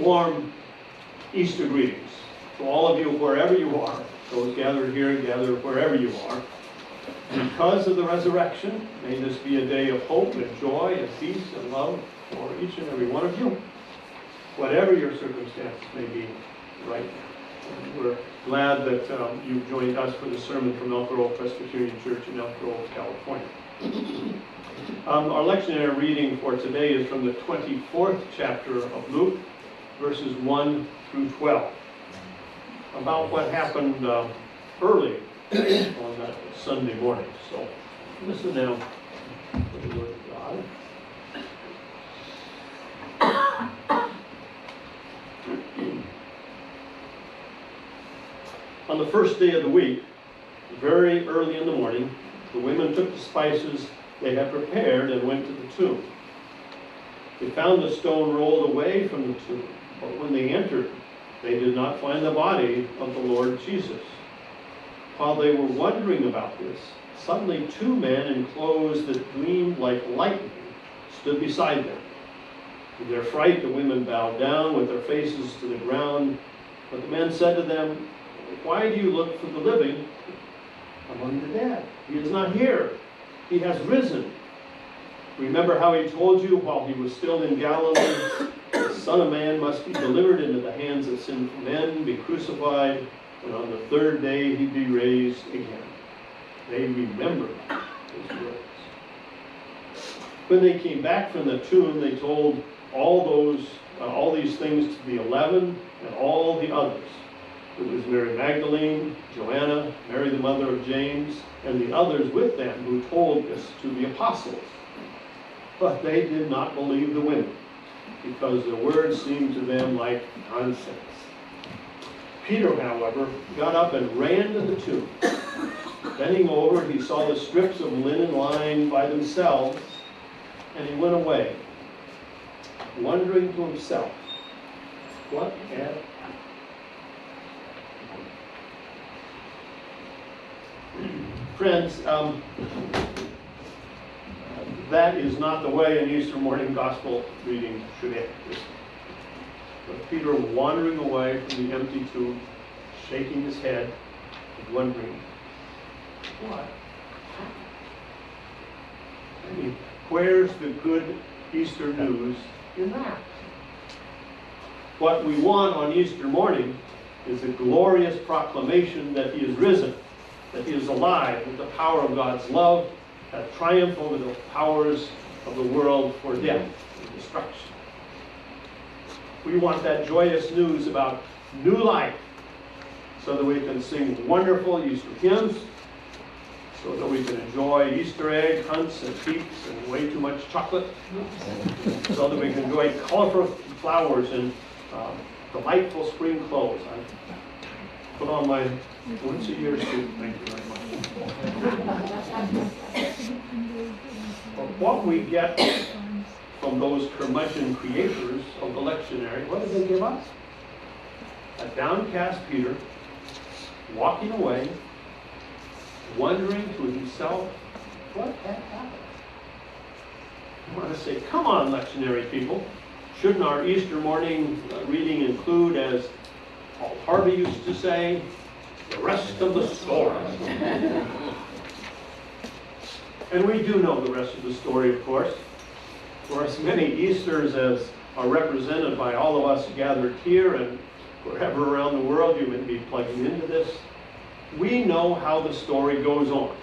warm Easter greetings to all of you wherever you are, those gathered here and gathered wherever you are. Because of the resurrection, may this be a day of hope and joy and peace and love for each and every one of you, whatever your circumstances may be right now. And we're glad that you've joined us for the sermon from Elk Grove Presbyterian Church in Elk Grove, California. Our lectionary reading for today is from the 24th chapter of Luke, verses 1 through 12, about what happened early on that Sunday morning. So listen now to the Word of God. On the first day of the week, very early in the morning, the women took the spices they had prepared and went to the tomb. They found the stone rolled away from the tomb, but when they entered, they did not find the body of the Lord Jesus. While they were wondering about this, suddenly two men in clothes that gleamed like lightning stood beside them. In their fright, the women bowed down with their faces to the ground, but the men said to them, "Why do you look for the living among the dead? He is not here. He has risen. Remember how he told you while he was still in Galilee, the Son of Man must be delivered into the hands of sinful men, be crucified, and on the third day he'd be raised again." They remembered his words. When they came back from the tomb, they told all these things to the 11 and all the others. It was Mary Magdalene, Joanna, Mary the mother of James, and the others with them who told this to the apostles. But they did not believe the women, because the words seemed to them like nonsense. Peter, however, got up and ran to the tomb. Bending over, he saw the strips of linen lying by themselves, and he went away, wondering to himself what had happened. Friends, that is not the way an Easter morning gospel reading should end. But Peter wandering away from the empty tomb, shaking his head, and wondering, what? I mean, where's the good Easter news in that? What we want on Easter morning is a glorious proclamation that he is risen, that he is alive, that the power of God's love has triumphed over the powers of the world for death and destruction. We want that joyous news about new life so that we can sing wonderful Easter hymns, so that we can enjoy Easter egg hunts and peeps and way too much chocolate, so that we can enjoy colorful flowers and delightful spring clothes. I put on my once-a-year suit. Thank you very much. But what we get from those curmudgeon creators of the lectionary, what did they give us? A downcast Peter, walking away, wondering to himself, what had happened? I want to say, come on, lectionary people. Shouldn't our Easter morning reading include, as Paul Harvey used to say, the rest of the story? And we do know the rest of the story, of course. For as many Easters as are represented by all of us gathered here and wherever around the world you may be plugging into this, we know how the story goes on.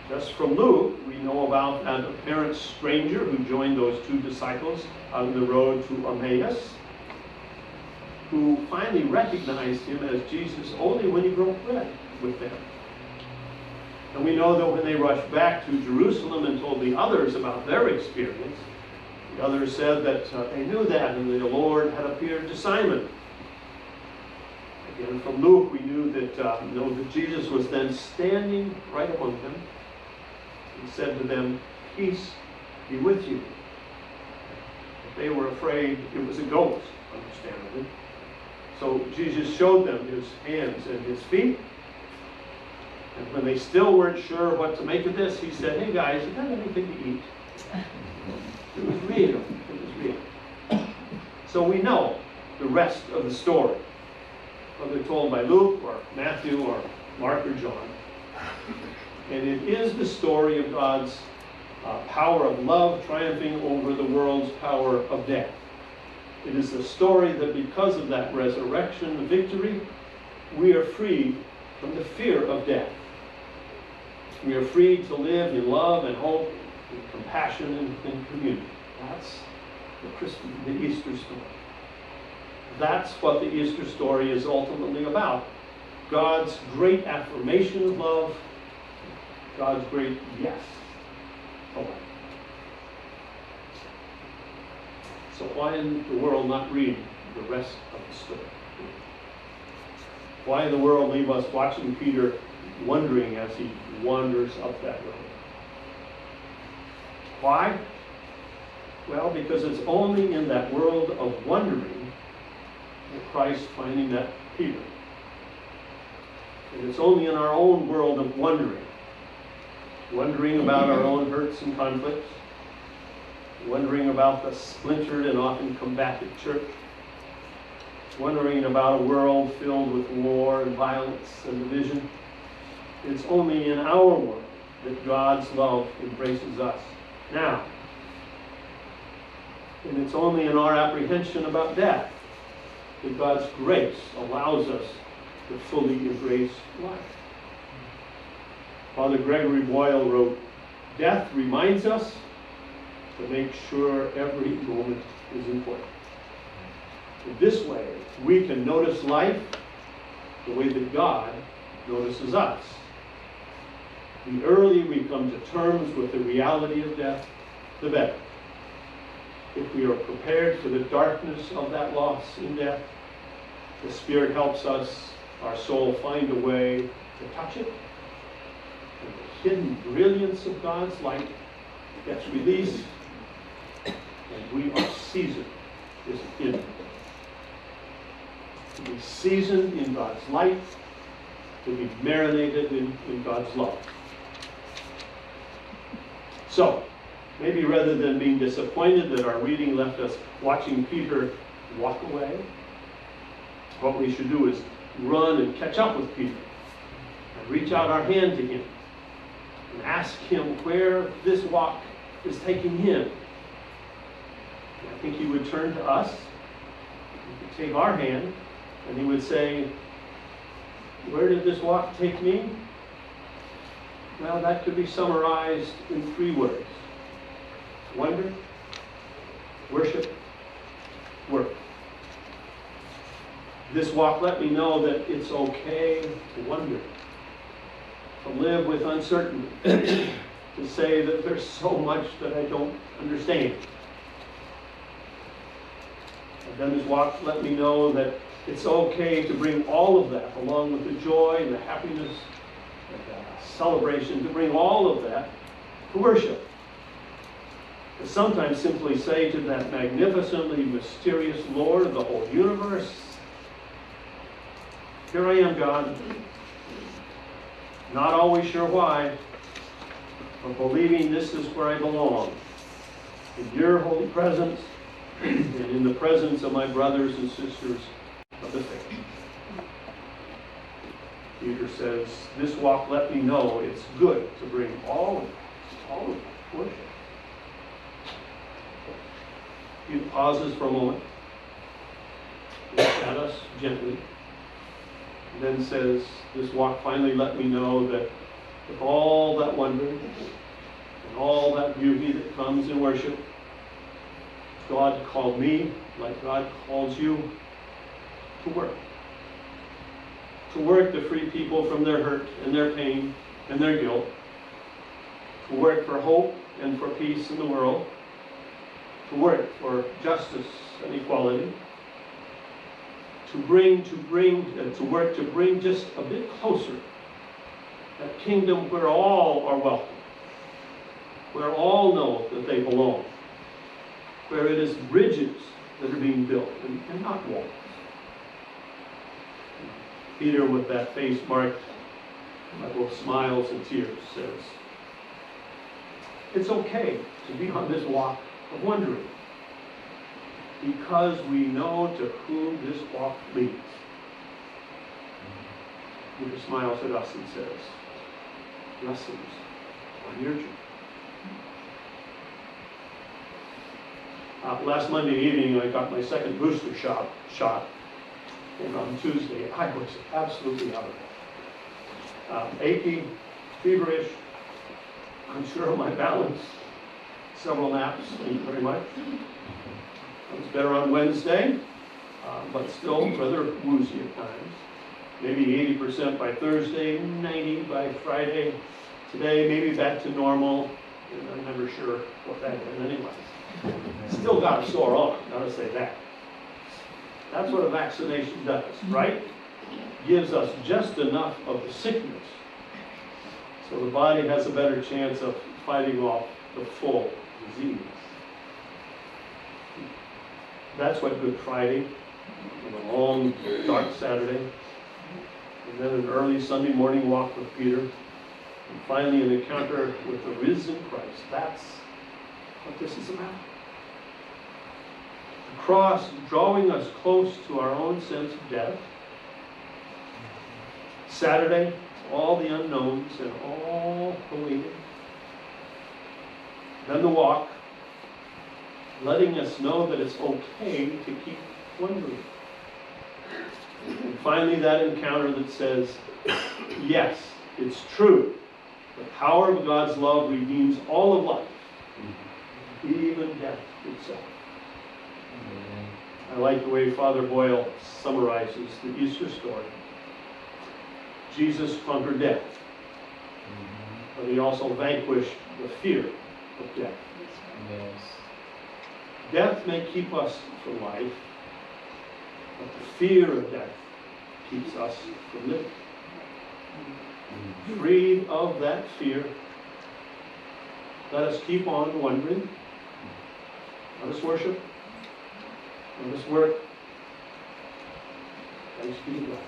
Just from Luke, we know about an apparent stranger who joined those two disciples on the road to Emmaus, who finally recognized him as Jesus only when he broke bread with them. And we know that when they rushed back to Jerusalem and told the others about their experience, the others said that they knew that and the Lord had appeared to Simon. Again, from Luke, we knew that Jesus was then standing right among them and said to them, "Peace be with you." But they were afraid it was a ghost, understandably. So Jesus showed them his hands and his feet. And when they still weren't sure what to make of this, he said, "Hey guys, you got anything to eat?" It was real. It was real. So we know the rest of the story, whether told by Luke or Matthew or Mark or John. And it is the story of God's power of love triumphing over the world's power of death. It is the story that because of that resurrection victory, we are freed from the fear of death. We are free to live in love and hope and compassion and community. That's the Easter story. That's what the Easter story is ultimately about. God's great affirmation of love, God's great yes to life. So why in the world not read the rest of the story? Why in the world leave us watching Peter wondering as he wanders up that road? Why? Well, because it's only in that world of wondering that Christ finally met Peter. And it's only in our own world of wondering about our own hurts and conflicts, wondering about the splintered and often combated church, wondering about a world filled with war and violence and division. It's only in our world that God's love embraces us now. And it's only in our apprehension about death that God's grace allows us to fully embrace life. Father Gregory Boyle wrote, "Death reminds us to make sure every moment is important. In this way, we can notice life the way that God notices us. The earlier we come to terms with the reality of death, the better. If we are prepared for the darkness of that loss in death, the Spirit helps us, our soul, find a way to touch it, and the hidden brilliance of God's light gets released, and we are seasoned in it. To be seasoned in God's light, to be marinated in God's love." So, maybe rather than being disappointed that our reading left us watching Peter walk away, what we should do is run and catch up with Peter and reach out our hand to him and ask him where this walk is taking him. And I think he would turn to us, he could take our hand, and he would say, "Where did this walk take me?" Well, that could be summarized in 3 words. Wonder, worship, work. This walk let me know that it's okay to wonder, to live with uncertainty, to say that there's so much that I don't understand. And then this walk let me know that it's okay to bring all of that, along with the joy and the happiness and the celebration, to bring all of that to worship. To sometimes simply say to that magnificently mysterious Lord of the whole universe, "Here I am, God. Not always sure why, but believing this is where I belong. In your holy presence and in the presence of my brothers and sisters of the faith." Peter says, this walk let me know it's good to bring all of it to worship. He pauses for a moment, looks at us gently, and then says, this walk finally let me know that with all that wonder and all that beauty that comes in worship, God called me, like God calls you, to work. To work to free people from their hurt and their pain and their guilt. To work for hope and for peace in the world. To work for justice and equality. To work to bring just a bit closer that kingdom where all are welcome, where all know that they belong, where it is bridges that are being built and not walls. Peter, with that face marked by both smiles and tears, says, it's okay to be on this walk of wondering. because we know to whom this walk leads. Peter smiles at us and says, blessings on your journey. Last Monday evening, I got my second booster shot, and on Tuesday, I was absolutely out of it. Achy, feverish, unsure of my balance, several naps, thank you very much. I was better on Wednesday, but still rather woozy at times. Maybe 80% by Thursday, 90% by Friday. Today, maybe back to normal, and I'm never sure what that is anyway. Still got a sore arm, gotta say that. That's what a vaccination does, right? Gives us just enough of the sickness so the body has a better chance of fighting off the full disease. That's what Good Friday, and a long, dark Saturday, and then an early Sunday morning walk with Peter, and finally an encounter with the risen Christ. That's what this is about. The cross drawing us close to our own sense of death. Saturday, all the unknowns and all the waiting. Then the walk, letting us know that it's okay to keep wondering. And finally that encounter that says, yes, it's true. The power of God's love redeems all of life, even death itself. I like the way Father Boyle summarizes the Easter story. Jesus conquered death, but he also vanquished the fear of death. Yes. Death may keep us from life, but the fear of death keeps us from living. Freed of that fear, let us keep on wondering. Let us worship. Let us work. Thanks be to God.